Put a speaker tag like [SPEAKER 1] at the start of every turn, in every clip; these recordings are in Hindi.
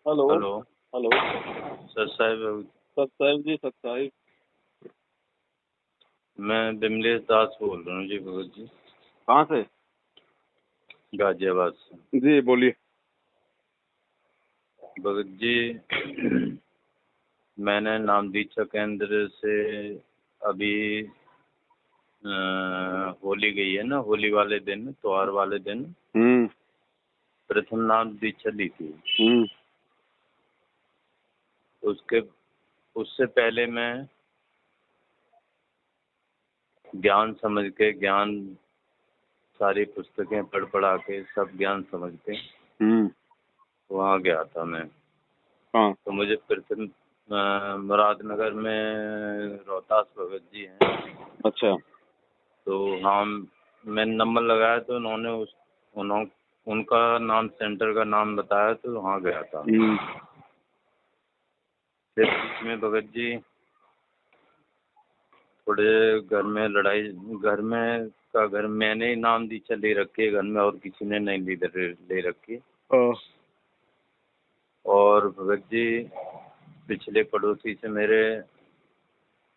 [SPEAKER 1] हेलो।
[SPEAKER 2] हेलो।
[SPEAKER 1] हेलो।
[SPEAKER 2] सर साहब,
[SPEAKER 1] सतसाहिब जी, सतसाहिब।
[SPEAKER 2] मैं बिमलेश दास बोल रहा हूँ जी भगत जी,
[SPEAKER 1] कहाँ से?
[SPEAKER 2] गाजियाबाद से।
[SPEAKER 1] जी बोलिए।
[SPEAKER 2] भगत जी, मैंने नाम दीक्षा केंद्र से अभी होली गई है ना, होली वाले दिन, त्योहार वाले दिन
[SPEAKER 1] हम्म।
[SPEAKER 2] प्रथम नाम दीक्षा ली थी।
[SPEAKER 1] हम्म।
[SPEAKER 2] उसके उससे पहले मैं ज्ञान समझ के, ज्ञान सारी पुस्तकें पढ़ पढ़ा के सब ज्ञान समझ के
[SPEAKER 1] हम्म।
[SPEAKER 2] वहाँ गया था मैं।
[SPEAKER 1] हाँ।
[SPEAKER 2] तो मुझे प्रथम मुरादनगर में रोहतास भगत जी हैं।
[SPEAKER 1] अच्छा।
[SPEAKER 2] तो हाँ, मैंने नंबर लगाया तो उनका नाम, सेंटर का नाम बताया तो वहाँ गया था।
[SPEAKER 1] हम्म।
[SPEAKER 2] फिर बीच में भगत जी थोड़े घर में लड़ाई, घर मैंने ही नाम दीक्षा ले रखी है, घर में और किसी ने नहीं ले रखी।
[SPEAKER 1] हाँ।
[SPEAKER 2] और भगत जी पिछले पड़ोसी से मेरे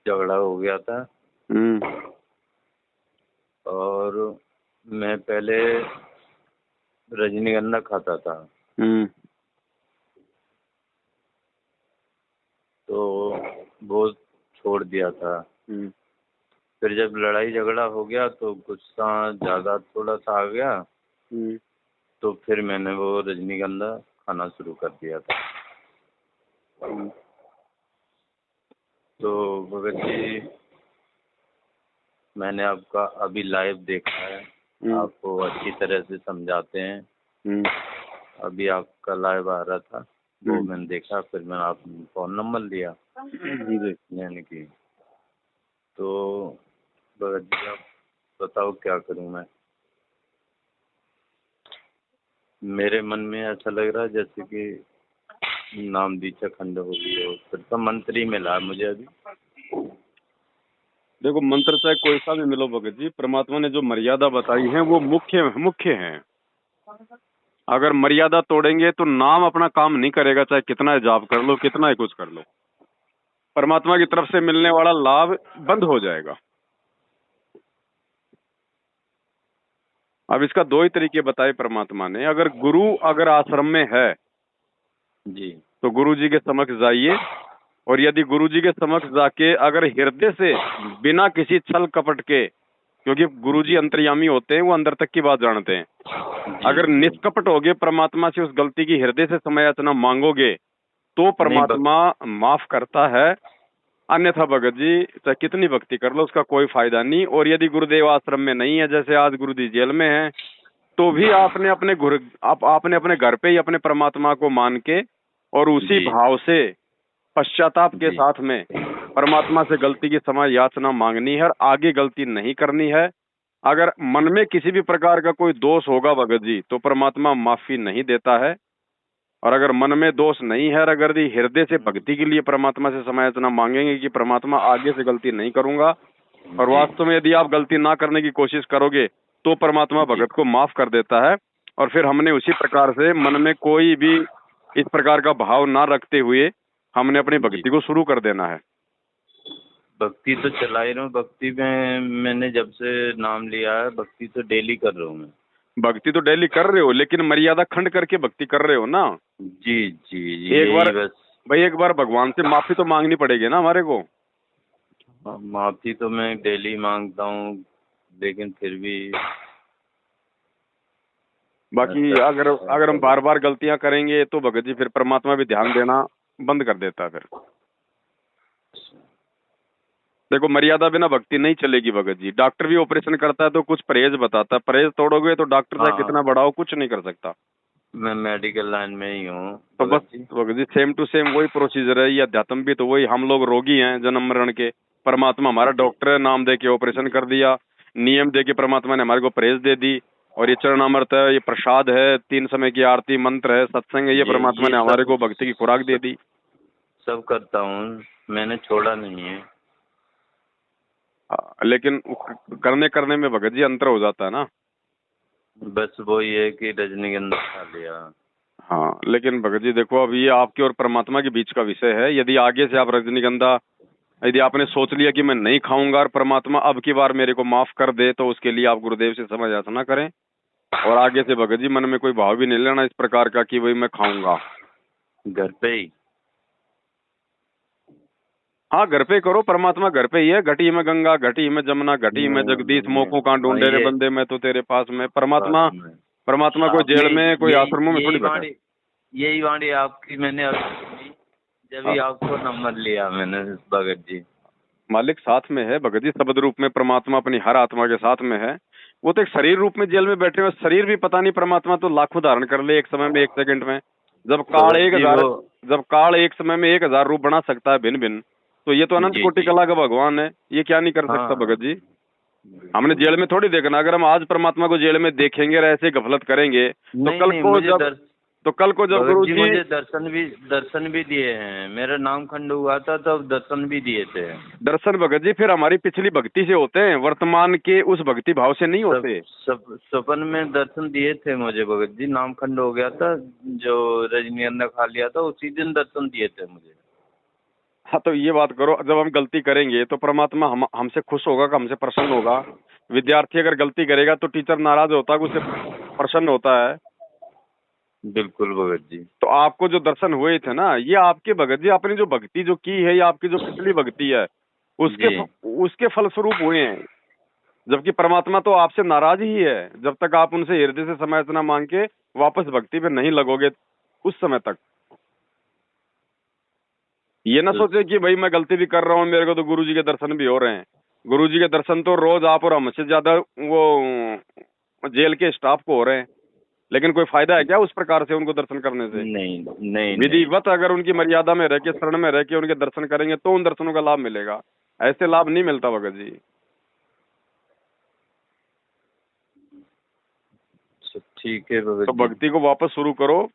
[SPEAKER 2] झगड़ा हो गया था।
[SPEAKER 1] हम्म।
[SPEAKER 2] और मैं पहले रजनीगंधा खाता था,
[SPEAKER 1] हम्म।
[SPEAKER 2] तो वो छोड़ दिया था।
[SPEAKER 1] हम्म।
[SPEAKER 2] फिर जब लड़ाई झगड़ा हो गया तो गुस्सा ज़्यादा थोड़ा सा आ गया,
[SPEAKER 1] हम्म।
[SPEAKER 2] तो फिर मैंने वो रजनीगंधा खाना शुरू कर दिया था।
[SPEAKER 1] हम्म।
[SPEAKER 2] तो भगत जी, मैंने आपका अभी लाइव देखा है,
[SPEAKER 1] हम्म।
[SPEAKER 2] आपको अच्छी तरह से समझाते हैं।
[SPEAKER 1] हम्म।
[SPEAKER 2] अभी आपका लाइव आ रहा था, वो
[SPEAKER 1] हम्म।
[SPEAKER 2] मैंने देखा, फिर मैंने आप फ़ोन नंबर लिया,
[SPEAKER 1] जी।
[SPEAKER 2] यानी कि। तो भगत जी, आप बताओ क्या करूं मैं? मेरे मन में ऐसा लग रहा है जैसे कि नाम दीक्षा खंड हो गई हो, फिर तो मंत्र ही मिला है मुझे अभी।
[SPEAKER 1] देखो, मंत्र चाहे कोई सा भी मिलो भगत जी, परमात्मा ने जो मर्यादा बताई है वो मुख्य मुख्य है। अगर मर्यादा तोड़ेंगे तो नाम अपना काम नहीं करेगा, चाहे कितना जाप कर लो, कितना ही कुछ कर लो, परमात्मा की तरफ से मिलने वाला लाभ बंद हो जाएगा। अब इसका दो ही तरीके बताए परमात्मा ने। अगर गुरु अगर आश्रम में है
[SPEAKER 2] जी
[SPEAKER 1] तो गुरु जी के समक्ष जाइए, और यदि गुरु जी के समक्ष जाके अगर हृदय से बिना किसी छल कपट के, क्योंकि गुरु जी अंतर्यामी होते हैं, वो अंदर तक की बात जानते हैं,
[SPEAKER 2] जी
[SPEAKER 1] अगर
[SPEAKER 2] जी।
[SPEAKER 1] निष्कपट होगे परमात्मा से उस गलती की हृदय से क्षमायाचना मांगोगे तो
[SPEAKER 2] नहीं
[SPEAKER 1] परमात्मा माफ करता है। अन्यथा भगत जी चाहे कितनी भक्ति कर लो उसका कोई फायदा नहीं। और यदि गुरुदेव आश्रम में नहीं है, जैसे आज गुरु जी जेल में हैं, तो भी आपने अपने घर पे ही अपने परमात्मा को मान के और उसी
[SPEAKER 2] जी
[SPEAKER 1] भाव से पश्चाताप के
[SPEAKER 2] जी
[SPEAKER 1] साथ में परमात्मा से गलती की क्षमा याचना मांगनी है और आगे गलती नहीं करनी है। अगर मन में किसी भी प्रकार का कोई दोष होगा भगत जी, तो परमात्मा माफी नहीं देता है। और अगर मन में दोष नहीं है और अगर यदि हृदय से भक्ति के लिए परमात्मा से क्षमा याचना मांगेंगे कि परमात्मा आगे से गलती नहीं करूंगा, और
[SPEAKER 2] जी
[SPEAKER 1] वास्तव में यदि आप गलती ना करने की कोशिश करोगे तो परमात्मा
[SPEAKER 2] जी।
[SPEAKER 1] भगत को माफ कर देता है। और फिर हमने उसी प्रकार से मन में कोई भी इस प्रकार का भाव ना रखते हुए हमने अपनी
[SPEAKER 2] जी,
[SPEAKER 1] भक्ति को शुरू कर देना है।
[SPEAKER 2] भक्ति तो चला ही रहा हूँ। भक्ति में मैंने जब से नाम लिया है, भक्ति तो डेली कर रहा हूँ मैं।
[SPEAKER 1] भक्ति तो डेली कर रहे हो, लेकिन मर्यादा खंड करके भक्ति कर रहे हो ना।
[SPEAKER 2] जी जी जी,
[SPEAKER 1] एक बार
[SPEAKER 2] यही बस।
[SPEAKER 1] भाई, एक बार भगवान से माफी तो मांगनी पड़ेगी ना हमारे को।
[SPEAKER 2] माफी तो मैं डेली मांगता हूँ, लेकिन फिर भी
[SPEAKER 1] बाकी
[SPEAKER 2] ऐसा
[SPEAKER 1] अगर अगर हम
[SPEAKER 2] कभी।
[SPEAKER 1] बार बार गलतियां करेंगे तो भगत जी फिर परमात्मा भी ध्यान देना बंद कर देता है फिर। देखो, मर्यादा बिना भक्ति नहीं चलेगी भगत जी। डॉक्टर भी ऑपरेशन करता है तो कुछ परहेज बताता है, परहेज तोड़ोगे तो डॉक्टर चाहे
[SPEAKER 2] हाँ,
[SPEAKER 1] कितना बड़ा हो कुछ नहीं कर सकता।
[SPEAKER 2] मैं मेडिकल लाइन में ही हूँ
[SPEAKER 1] तो बस
[SPEAKER 2] Bhagat ji.
[SPEAKER 1] Bhagat ji, same to same वही प्रोसीजर है। ये अध्यात्म भी तो वही, हम लोग रोगी हैं जन्म मरण के, परमात्मा हमारा
[SPEAKER 2] जी
[SPEAKER 1] डॉक्टर है, नाम दे के ऑपरेशन कर दिया, नियम दे के परमात्मा ने हमारे को परहेज दे दी। और ये चरणामृत है, ये प्रसाद है, 3 समय की आरती, मंत्र है, सत्संग है, ये परमात्मा
[SPEAKER 2] ये
[SPEAKER 1] ने हमारे
[SPEAKER 2] सब
[SPEAKER 1] को भक्ति की खुराक दे दी।
[SPEAKER 2] सब करता हूँ, मैंने छोड़ा नहीं है।
[SPEAKER 1] लेकिन करने करने में भगत जी अंतर हो जाता है ना।
[SPEAKER 2] बस वो ये कि रजनीगंधा खा लिया।
[SPEAKER 1] हाँ, लेकिन भगत जी देखो, अब ये आपके और परमात्मा के बीच का विषय है। यदि आगे से आप रजनीगंधा, यदि आपने सोच लिया कि मैं नहीं खाऊंगा और परमात्मा अब की बार मेरे को माफ कर दे, तो उसके लिए आप गुरुदेव से क्षमा याचना करें। और आगे से भगत जी मन में कोई भाव भी नहीं लेना इस प्रकार का कि भाई मैं खाऊंगा।
[SPEAKER 2] घर पे ही?
[SPEAKER 1] हाँ, घर पे करो, परमात्मा घर पे ही है। घटी में गंगा, घटी में जमुना, घटी में जगदीश, मोखों का
[SPEAKER 2] हाँ,
[SPEAKER 1] ढूंढे रे बंदे, मैं तो तेरे पास में। परमात्मा,
[SPEAKER 2] पास में
[SPEAKER 1] परमात्मा कोई
[SPEAKER 2] आप
[SPEAKER 1] जेल
[SPEAKER 2] यही
[SPEAKER 1] में, कोई
[SPEAKER 2] यही
[SPEAKER 1] आश्रमों में थोड़ी
[SPEAKER 2] यही
[SPEAKER 1] बैठा है।
[SPEAKER 2] वाणी यही वाणी आपकी मैंने अभी सुनी, जब
[SPEAKER 1] हाँ,
[SPEAKER 2] ही आपको नंबर लिया मैंने भगत जी।
[SPEAKER 1] मालिक साथ में है भगत जी, शब्द रूप में परमात्मा अपनी हर आत्मा के साथ में है। वो तो एक शरीर रूप में जेल में बैठे हुए, शरीर भी पता नहीं, परमात्मा तो लाखों धारण कर ले एक समय में, एक सेकंड में। जब काल
[SPEAKER 2] भगत
[SPEAKER 1] एक
[SPEAKER 2] जी
[SPEAKER 1] हजार
[SPEAKER 2] वो
[SPEAKER 1] जब काल एक समय में 1000 रूप बना सकता है भिन्न भिन्न, तो ये तो अनंत
[SPEAKER 2] जी
[SPEAKER 1] कोटि
[SPEAKER 2] जी
[SPEAKER 1] कला का भगवान है, ये क्या नहीं कर सकता
[SPEAKER 2] हाँ
[SPEAKER 1] भगत जी। हमने
[SPEAKER 2] बिल्कुल।
[SPEAKER 1] जेल में थोड़ी देखना। अगर हम आज परमात्मा को जेल में देखेंगे और ऐसे गफलत करेंगे, तो
[SPEAKER 2] नहीं नहीं, मुझे
[SPEAKER 1] कल को जब
[SPEAKER 2] भगत
[SPEAKER 1] गुरु
[SPEAKER 2] जी
[SPEAKER 1] जी,
[SPEAKER 2] मुझे दर्शन भी दिए हैं। मेरा नाम खंड हुआ था तब दर्शन भी दिए थे।
[SPEAKER 1] दर्शन भगत जी फिर हमारी पिछली भक्ति से होते हैं, वर्तमान के उस भक्ति भाव से नहीं
[SPEAKER 2] सब
[SPEAKER 1] होते।
[SPEAKER 2] सब सपन में दर्शन दिए थे मुझे भगत जी। नाम खंड हो गया था, जो रजनीगंधा खा लिया था उसी दिन दर्शन दिए थे मुझे।
[SPEAKER 1] हाँ, तो ये बात करो, जब हम गलती करेंगे तो परमात्मा हमसे खुश होगा कि हमसे प्रसन्न होगा। विद्यार्थी अगर गलती करेगा तो टीचर नाराज होता है कि उससे प्रसन्न होता है।
[SPEAKER 2] बिल्कुल भगत जी।
[SPEAKER 1] तो आपको जो दर्शन हुए थे ना, ये आपके भगत जी, आपने जो भक्ति जो की है, ये आपकी जो पिछली भक्ति है, उसके
[SPEAKER 2] जी
[SPEAKER 1] उसके फलस्वरूप हुए हैं। जबकि परमात्मा तो आपसे नाराज ही है, जब तक आप उनसे हृदय से समायाचना मांग के वापस भक्ति पे नहीं लगोगे उस समय तक। ये ना
[SPEAKER 2] तो
[SPEAKER 1] सोचे कि भाई मैं गलती भी कर रहा हूँ, मेरे को तो गुरुजी के दर्शन भी हो रहे हैं। गुरुजी के दर्शन तो रोज आप और हमसे ज्यादा वो जेल के स्टाफ को हो रहे हैं, लेकिन कोई फायदा है क्या उस प्रकार से उनको दर्शन करने से?
[SPEAKER 2] नहीं नहीं नहीं।
[SPEAKER 1] विधिवत अगर उनकी मर्यादा में रह के, शरण में रह के उनके दर्शन करेंगे तो उन दर्शनों का लाभ मिलेगा। ऐसे लाभ नहीं मिलता भगत जी।
[SPEAKER 2] ठीक है
[SPEAKER 1] तो
[SPEAKER 2] भगत जी।
[SPEAKER 1] भक्ति को वापस शुरू करो,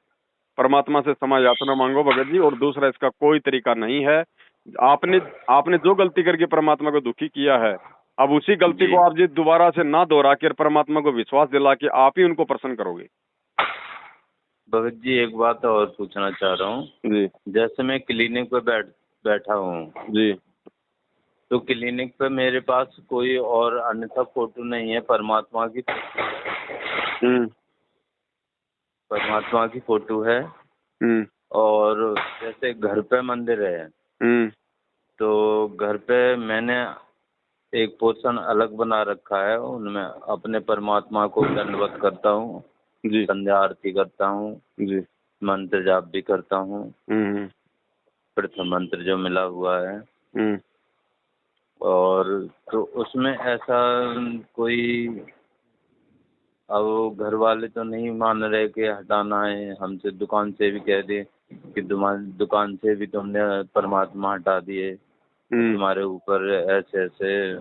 [SPEAKER 1] परमात्मा से क्षमा याचना मांगो भगत जी। और दूसरा, इसका कोई तरीका नहीं है। आपने आपने जो गलती करके परमात्मा को दुखी किया है, अब उसी गलती
[SPEAKER 2] जी
[SPEAKER 1] को आप जी दोबारा से ना दोहरा के परमात्मा को विश्वास दिला के आप ही उनको प्रसन्न करोगे।
[SPEAKER 2] भगत जी, एक बात और पूछना चाह रहा हूँ।
[SPEAKER 1] जी
[SPEAKER 2] जैसे मैं क्लिनिक पे बैठा हूँ,
[SPEAKER 1] जी।
[SPEAKER 2] तो क्लिनिक पे मेरे पास कोई और अन्यथा फोटो नहीं है।
[SPEAKER 1] हम्म
[SPEAKER 2] परमात्मा की फोटो है।
[SPEAKER 1] हम्म
[SPEAKER 2] और जैसे घर पे मंदिर है,
[SPEAKER 1] हम्म
[SPEAKER 2] तो घर पे मैंने एक पोर्शन अलग बना रखा है, उनमें अपने परमात्मा को दंडवत करता हूँ,
[SPEAKER 1] जी
[SPEAKER 2] संध्या आरती करता हूँ,
[SPEAKER 1] जी।
[SPEAKER 2] मंत्र जाप भी करता हूँ,
[SPEAKER 1] हम्म
[SPEAKER 2] प्रथम मंत्र जो मिला हुआ है।
[SPEAKER 1] हम्म
[SPEAKER 2] और तो उसमें ऐसा कोई, अब घर वाले तो नहीं मान रहे कि हटाना है, हमसे दुकान से भी कह दे कि दुकान से भी तुमने परमात्मा हटा दिए,
[SPEAKER 1] हम्म
[SPEAKER 2] तुम्हारे ऊपर ऐसे ऐसे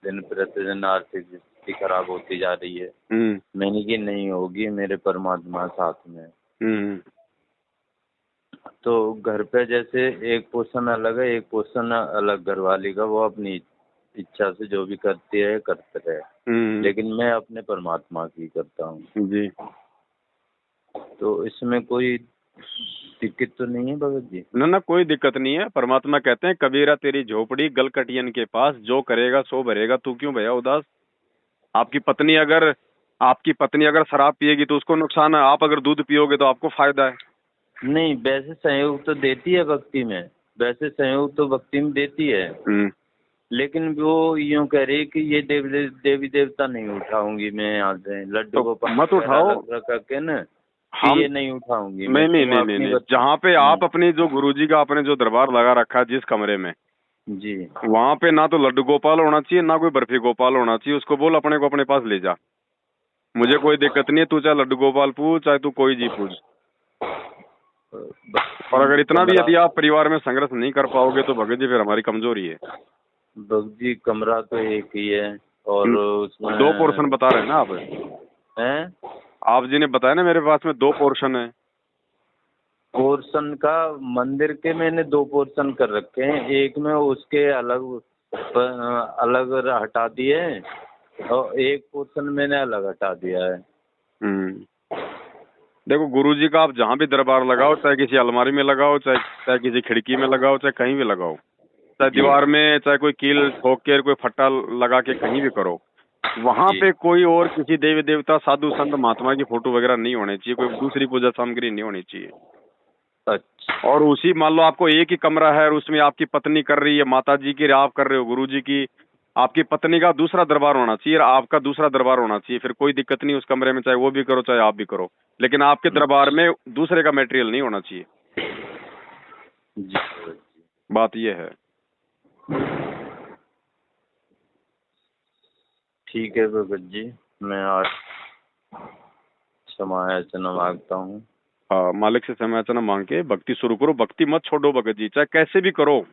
[SPEAKER 2] दिन प्रतिदिन आर्थिक स्थिति खराब होती जा रही है।
[SPEAKER 1] हम्म
[SPEAKER 2] मैंने कि नहीं होगी, मेरे परमात्मा साथ में है।
[SPEAKER 1] हम्म
[SPEAKER 2] तो घर पे जैसे एक पोर्शन अलग है, एक पोर्शन अलग घरवाली का, वो अपनी इच्छा से जो भी करती है करते रहे, लेकिन मैं अपने परमात्मा की करता हूँ।
[SPEAKER 1] जी।
[SPEAKER 2] तो इसमें कोई दिक्कत तो नहीं है भगत जी?
[SPEAKER 1] ना ना, कोई दिक्कत नहीं है। परमात्मा कहते हैं, कबीरा तेरी झोपड़ी गलकटियन के पास, जो करेगा सो भरेगा, तू क्यों भैया उदास। आपकी पत्नी अगर आपकी पत्नी अगर शराब पिएगी तो उसको नुकसान है, आप अगर दूध पियोगे तो आपको फायदा है।
[SPEAKER 2] नहीं, वैसे सहयोग तो देती है भक्ति में, वैसे सहयोग तो भक्ति में देती है, लेकिन वो यूँ कह रही है कि ये देवी देवता नहीं उठाऊंगी मैं यहाँ से, लड्डू
[SPEAKER 1] तो
[SPEAKER 2] गोपाल
[SPEAKER 1] मत
[SPEAKER 2] वगैरह
[SPEAKER 1] उठाओ।
[SPEAKER 2] अलग रख के ना, कि
[SPEAKER 1] हम
[SPEAKER 2] ये नहीं उठाऊंगी मैं,
[SPEAKER 1] नहीं नहीं
[SPEAKER 2] तुम
[SPEAKER 1] नहीं नहीं
[SPEAKER 2] अपनी
[SPEAKER 1] नहीं, जहाँ पे आप
[SPEAKER 2] हम्म,
[SPEAKER 1] अपनी जो गुरुजी का आपने जो दरबार लगा रखा है जिस कमरे में,
[SPEAKER 2] जी
[SPEAKER 1] वहाँ पे ना तो लड्डू गोपाल होना चाहिए, ना कोई बर्फी गोपाल होना चाहिए। उसको बोल अपने को अपने पास ले जा, मुझे कोई दिक्कत नहीं है, तू चाहे लड्डू गोपाल पूछ, चाहे तू कोई जी पूछ। और अगर इतना भी
[SPEAKER 2] कमरा
[SPEAKER 1] यदि आप परिवार में संघर्ष नहीं कर पाओगे तो भगत जी फिर हमारी कमजोरी है।
[SPEAKER 2] भगत जी, कमरा तो एक ही है और उसमें
[SPEAKER 1] 2 पोर्शन बता रहे हैं ना आप।
[SPEAKER 2] हैं।
[SPEAKER 1] आप जी ने बताया ना मेरे पास में 2 पोर्शन है।
[SPEAKER 2] पोर्शन का मंदिर के मैंने 2 पोर्शन कर रखे हैं, एक में उसके अलग हटा दिए, और एक पोर्शन मैंने अलग हटा दिया है।
[SPEAKER 1] हम्म देखो गुरुजी का आप जहाँ भी दरबार लगाओ, चाहे किसी अलमारी में लगाओ, चाहे चाहे किसी खिड़की में लगाओ, चाहे कहीं भी लगाओ, चाहे दीवार में, चाहे कोई कील ठोक के कोई फट्टा लगा के कहीं भी करो, वहां
[SPEAKER 2] जी
[SPEAKER 1] पे कोई और किसी देवी देवता साधु संत महात्मा की फोटो वगैरह नहीं होनी चाहिए, कोई दूसरी पूजा सामग्री नहीं होनी चाहिए।
[SPEAKER 2] अच्छा
[SPEAKER 1] और उसी मान लो आपको एक ही कमरा है और उसमें आपकी पत्नी कर रही है, माता जी की आप कर रहे हो, गुरु जी की, आपकी पत्नी का दूसरा दरबार होना चाहिए और आपका दूसरा दरबार होना चाहिए, फिर कोई दिक्कत नहीं उस कमरे में, चाहे वो भी करो चाहे आप भी करो, लेकिन आपके दरबार में दूसरे का मटेरियल नहीं होना चाहिए।
[SPEAKER 2] जी
[SPEAKER 1] बात ये है।
[SPEAKER 2] ठीक है भगत जी, मैं आज क्षमा याचना मांगता हूँ।
[SPEAKER 1] हाँ, मालिक से क्षमा मांग के भक्ति शुरू करो, भक्ति मत छोड़ो भगत जी, चाहे कैसे भी करो,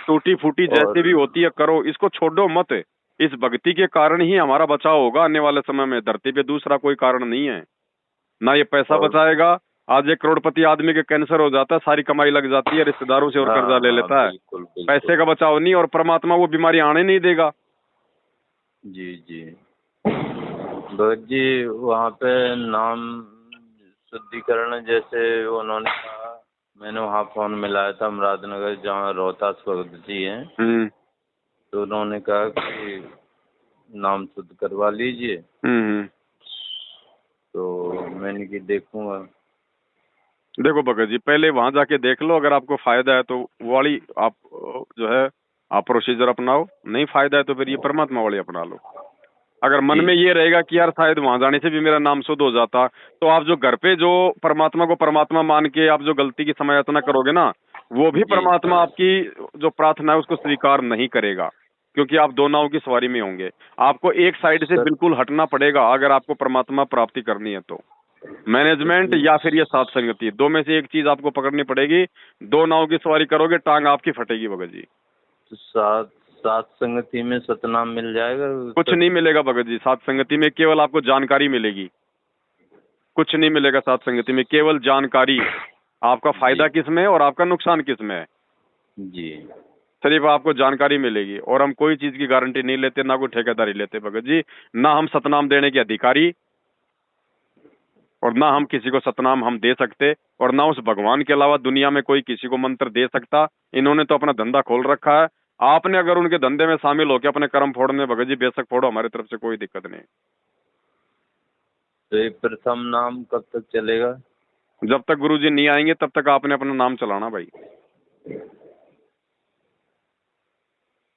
[SPEAKER 1] टूटी फूटी जैसे भी होती है करो, इसको छोड़ो मत। इस भक्ति के कारण ही हमारा बचाव होगा आने वाले समय में, धरती पे दूसरा कोई कारण नहीं है। ना ये पैसा बचाएगा, आज एक करोड़पति आदमी के कैंसर हो जाता है, सारी कमाई लग जाती है, रिश्तेदारों से और कर्जा ले लेता है,
[SPEAKER 2] बिल्कुल, बिल्कुल।
[SPEAKER 1] पैसे का बचाव नहीं, और परमात्मा वो बीमारी आने नहीं देगा।
[SPEAKER 2] जी जी भगत जी, वहाँ पे नाम शुद्धिकरण जैसे उन्होंने कहा, मैंने वहाँ फोन मिलाया था मुरादनगर जहाँ रोहतास भगत जी हैं, तो उन्होंने कहा कि नाम शुद्ध करवा लीजिए, तो मैंने कि देखूंगा।
[SPEAKER 1] देखो भगत जी, पहले वहां जाके देख लो, अगर आपको फायदा है तो वो वाली आप जो है आप प्रोसीजर अपनाओ, नहीं फायदा है तो फिर ये परमात्मा वाली अपना लो। अगर मन में ये रहेगा कि यार शायद वहां जाने से भी मेरा नाम शुद्ध हो जाता, तो आप जो घर पे जो परमात्मा को परमात्मा मान के आप जो गलती की समायाचना करोगे ना, वो भी परमात्मा आपकी जो प्रार्थना है उसको स्वीकार नहीं करेगा, क्योंकि आप दो नाव की सवारी में होंगे। आपको एक साइड से बिल्कुल हटना पड़ेगा अगर आपको परमात्मा प्राप्ति करनी है तो। मैनेजमेंट या फिर ये साथ संगति, दो में से एक चीज आपको पकड़नी पड़ेगी। दो नाव की सवारी करोगे टांग आपकी फटेगी भगत जी।
[SPEAKER 2] तो सात संगति में सतनाम मिल जाएगा?
[SPEAKER 1] कुछ नहीं मिलेगा भगत जी सात संगति में, केवल आपको जानकारी मिलेगी, कुछ नहीं मिलेगा सात संगति में, केवल जानकारी। आपका फायदा किस में है और आपका नुकसान किस में है
[SPEAKER 2] जी,
[SPEAKER 1] सिर्फ आपको जानकारी मिलेगी। और हम कोई चीज की गारंटी नहीं लेते, ना कोई ठेकेदारी लेते भगत जी, ना हम सतनाम देने के अधिकारी, और ना हम किसी को सतनाम हम दे सकते, और ना उस भगवान के अलावा दुनिया में कोई किसी को मंत्र दे सकता। इन्होंने तो अपना धंधा खोल रखा है, आपने अगर उनके धंधे में शामिल होकर अपने कर्म फोड़ने भगत जी बेशक फोड़ो, हमारी तरफ से कोई दिक्कत नहीं।
[SPEAKER 2] तो ये प्रथम नाम कब तक चलेगा?
[SPEAKER 1] जब तक गुरुजी नहीं आएंगे तब तक आपने अपना नाम चलाना भाई।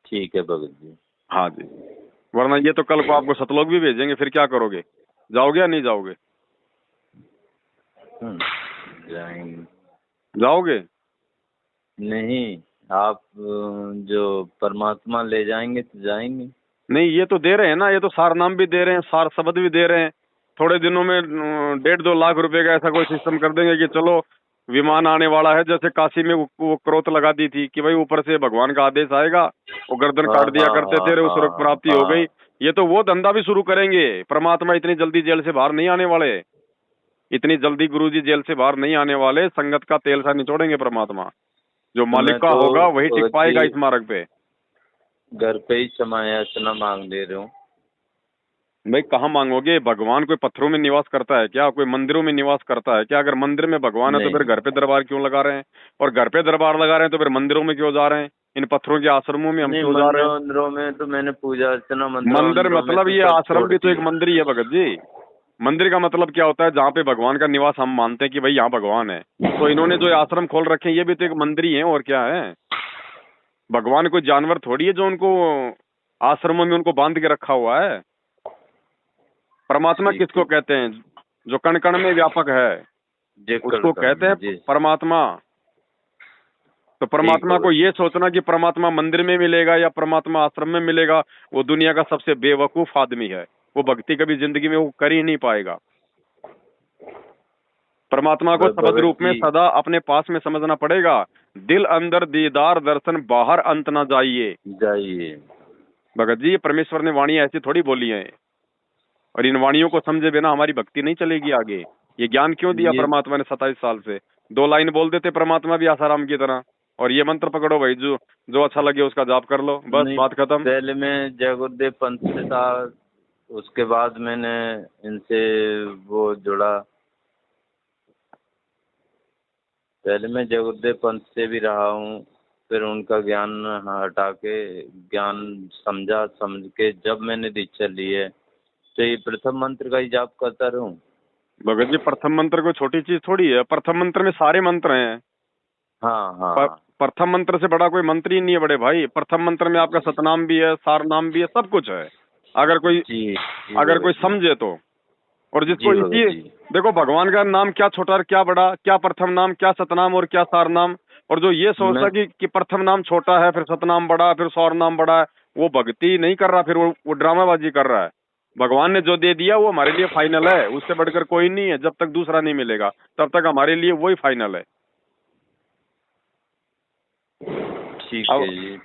[SPEAKER 2] ठीक है भगत जी।
[SPEAKER 1] हाँ जी, वरना ये तो कल को आपको सतलोक भी भेजेंगे, फिर क्या करोगे, जाओगे या नहीं जाओगे?
[SPEAKER 2] जाएंगे।
[SPEAKER 1] जाओगे?
[SPEAKER 2] नहीं, आप जो परमात्मा ले जाएंगे तो जाएंगे।
[SPEAKER 1] नहीं, ये तो दे रहे हैं ना, ये तो सार नाम भी दे रहे हैं, सार शब्द भी दे रहे हैं। थोड़े दिनों में 1.5-2 लाख रुपए का ऐसा कोई सिस्टम कर देंगे कि चलो विमान आने वाला है, जैसे काशी में वो क्रोत लगा दी थी कि भाई ऊपर से भगवान का आदेश आएगा, वो गर्दन काट दिया करते थे, वो स्वर्ग प्राप्ति हो गई। ये तो वो धंधा भी शुरू करेंगे। परमात्मा इतनी जल्दी जेल से बाहर नहीं आने वाले, इतनी जल्दी गुरुजी जेल से बाहर नहीं आने वाले। संगत का तेल सा निचोड़ेंगे परमात्मा, जो मालिक का होगा वही टिक पाएगा इस मार्ग पे।
[SPEAKER 2] घर पे ही क्षमा याचना मांग दे रहे हूँ
[SPEAKER 1] भाई। कहाँ मांगोगे? भगवान कोई पत्थरों में निवास करता है क्या? कोई मंदिरों में निवास करता है क्या? अगर मंदिर में भगवान है तो फिर घर पे दरबार क्यों लगा रहे हैं? और घर पे दरबार लगा रहे हैं तो फिर मंदिरों में क्यों जा रहे हैं? इन पत्थरों के आश्रमों में हम क्यों जा रहे हैं?
[SPEAKER 2] मंदिरों में तो मैंने पूजा अर्चना
[SPEAKER 1] मंदिर मतलब ये आश्रम भी तो एक मंदिर ही है भगत जी। मंदिर का मतलब क्या होता है? जहाँ पे भगवान का निवास हम मानते हैं कि भाई यहाँ भगवान है, तो इन्होंने जो आश्रम खोल रखे हैं ये भी तो एक मंदिर ही है, और क्या है? भगवान कोई जानवर थोड़ी है जो उनको आश्रमों में उनको बांध के रखा हुआ है। परमात्मा किसको कहते हैं? जो कण कण में व्यापक है उसको कहते हैं परमात्मा। तो परमात्मा को ये सोचना कि परमात्मा मंदिर में मिलेगा या परमात्मा आश्रम में मिलेगा, वो दुनिया का सबसे बेवकूफ आदमी है। वो भक्ति कभी जिंदगी में वो कर ही नहीं पाएगा। परमात्मा को शब्द रूप में सदा अपने पास में समझना पड़ेगा। दिल अंदर दीदार दर्शन, बाहर अंत ना जाइए। भगत जी, परमेश्वर ने वाणी ऐसी थोड़ी बोली है, और इन वाणियों को समझे बिना हमारी भक्ति नहीं चलेगी आगे। ये ज्ञान क्यों दिया परमात्मा ने 27 साल से? 2 लाइन बोल देते परमात्मा भी आसाराम की तरह, और ये मंत्र पकड़ो भाई, जो अच्छा लगे उसका जाप कर लो, बस बात खत्म।
[SPEAKER 2] पहले मैं जय गुरुदेव पंथ से था, उसके बाद मैंने इनसे वो जुड़ा, पहले मैं जगदेव पंत से भी रहा हूँ, फिर उनका ज्ञान हटा के ज्ञान समझ के जब मैंने दीक्षा ली है, तो ये प्रथम मंत्र का ही जाप करता रहूं।
[SPEAKER 1] भगत जी प्रथम मंत्र कोई छोटी चीज थोड़ी है, प्रथम मंत्र में सारे मंत्र हैं।
[SPEAKER 2] हाँ हाँ।
[SPEAKER 1] प्रथम मंत्र से बड़ा कोई मंत्र ही नहीं है बड़े भाई। प्रथम मंत्र में आपका सतनाम भी है, सार नाम भी है, सब कुछ है, अगर कोई समझे तो। और जिसको इसी देखो भगवान का नाम क्या छोटा और क्या बड़ा, क्या प्रथम नाम, क्या सतनाम और क्या सार नाम। और जो ये सोचता कि प्रथम नाम छोटा है, फिर सतनाम बड़ा है, फिर सार नाम बड़ा है, वो भक्ति नहीं कर रहा, फिर वो ड्रामाबाजी कर रहा है। भगवान ने जो दे दिया वो हमारे लिए फाइनल है, उससे बढ़कर कोई नहीं है। जब तक दूसरा नहीं मिलेगा तब तक हमारे लिए वही फाइनल है।
[SPEAKER 2] ठीक है जी।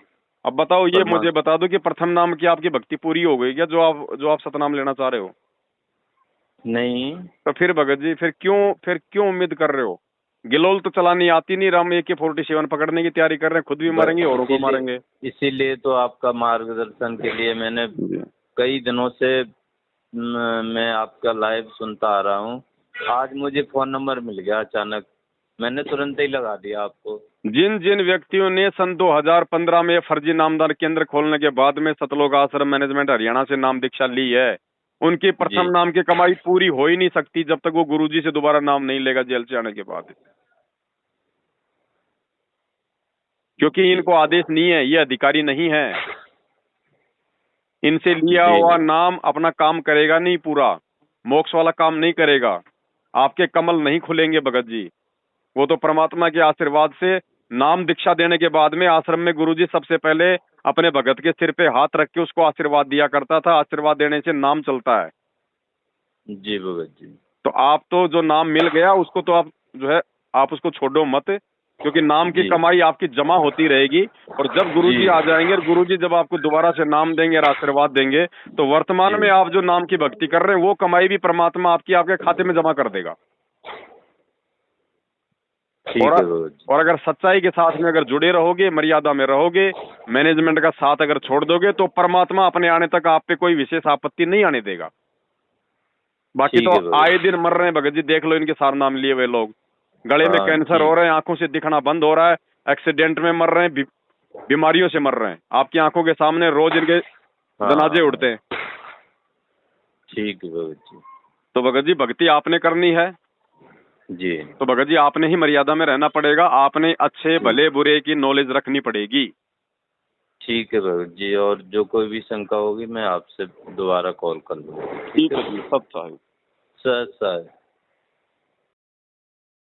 [SPEAKER 1] अब बताओ, ये मुझे बता दो कि प्रथम नाम की आपकी भक्ति पूरी हो गई क्या, जो आप सतनाम लेना चाह रहे हो?
[SPEAKER 2] नहीं।
[SPEAKER 1] तो फिर भगत जी फिर क्यों उम्मीद कर रहे हो? गिलोल तो चलानी आती नहीं, राम AK-47 पकड़ने की तैयारी कर रहे हैं, खुद भी मारेंगे औरों को मारेंगे।
[SPEAKER 2] इसीलिए तो आपका मार्गदर्शन के लिए मैंने कई दिनों से मैं आपका लाइव सुनता आ रहा हूँ। आज मुझे फोन नंबर मिल गया अचानक, मैंने तुरंत ही लगा दिया आपको।
[SPEAKER 1] जिन व्यक्तियों ने सन 2015 में फर्जी नामदान केंद्र खोलने के बाद में सतलोक आश्रम मैनेजमेंट हरियाणा से नाम दीक्षा ली है, उनकी प्रथम नाम की कमाई पूरी हो ही नहीं सकती जब तक वो गुरुजी से दोबारा नाम नहीं लेगा जेल से आने के बाद। क्योंकि इनको आदेश नहीं है, ये अधिकारी नहीं है। इनसे लिया हुआ नाम अपना काम करेगा नहीं, पूरा मोक्ष वाला काम नहीं करेगा। आपके कमल नहीं खुलेंगे भगत जी। वो तो परमात्मा के आशीर्वाद से नाम दीक्षा देने के बाद में आश्रम में गुरुजी सबसे पहले अपने भगत के सिर पे हाथ रख के उसको आशीर्वाद दिया करता था। आशीर्वाद देने से नाम चलता है।
[SPEAKER 2] जी भगत जी।
[SPEAKER 1] तो आप तो जो नाम मिल गया उसको तो आप जो है आप उसको छोड़ो मत, क्योंकि नाम की कमाई आपकी जमा होती रहेगी। और जब गुरुजी आ जाएंगे और गुरुजी जब आपको दोबारा से नाम देंगे और आशीर्वाद देंगे, तो वर्तमान में आप जो नाम की भक्ति कर रहे हैं वो कमाई भी परमात्मा आपके खाते में जमा कर देगा। और अगर सच्चाई के साथ में अगर जुड़े रहोगे, मर्यादा में रहोगे, मैनेजमेंट का साथ अगर छोड़ दोगे, तो परमात्मा अपने आने तक आप पे कोई विशेष आपत्ति नहीं आने देगा। बाकी तो आए दिन मर रहे हैं भगत जी, देख लो इनके सारे नाम लिए हुए लोग। गले में कैंसर हो रहे हैं, आंखों से दिखना बंद हो रहा है, एक्सीडेंट में मर रहे हैं, बीमारियों से मर रहे हैं। आपकी आंखों के सामने रोज इनके जनाजे उड़ते हैं।
[SPEAKER 2] ठीक है भगत जी।
[SPEAKER 1] तो भगत जी भक्ति आपने करनी है
[SPEAKER 2] जी,
[SPEAKER 1] तो भगत जी आपने ही मर्यादा में रहना पड़ेगा। आपने अच्छे भले बुरे की नॉलेज रखनी पड़ेगी।
[SPEAKER 2] ठीक है भगत जी, और जो कोई भी शंका होगी मैं आपसे दोबारा कॉल कर लूँगा।
[SPEAKER 1] ठीक है जी, सब सही।
[SPEAKER 2] सर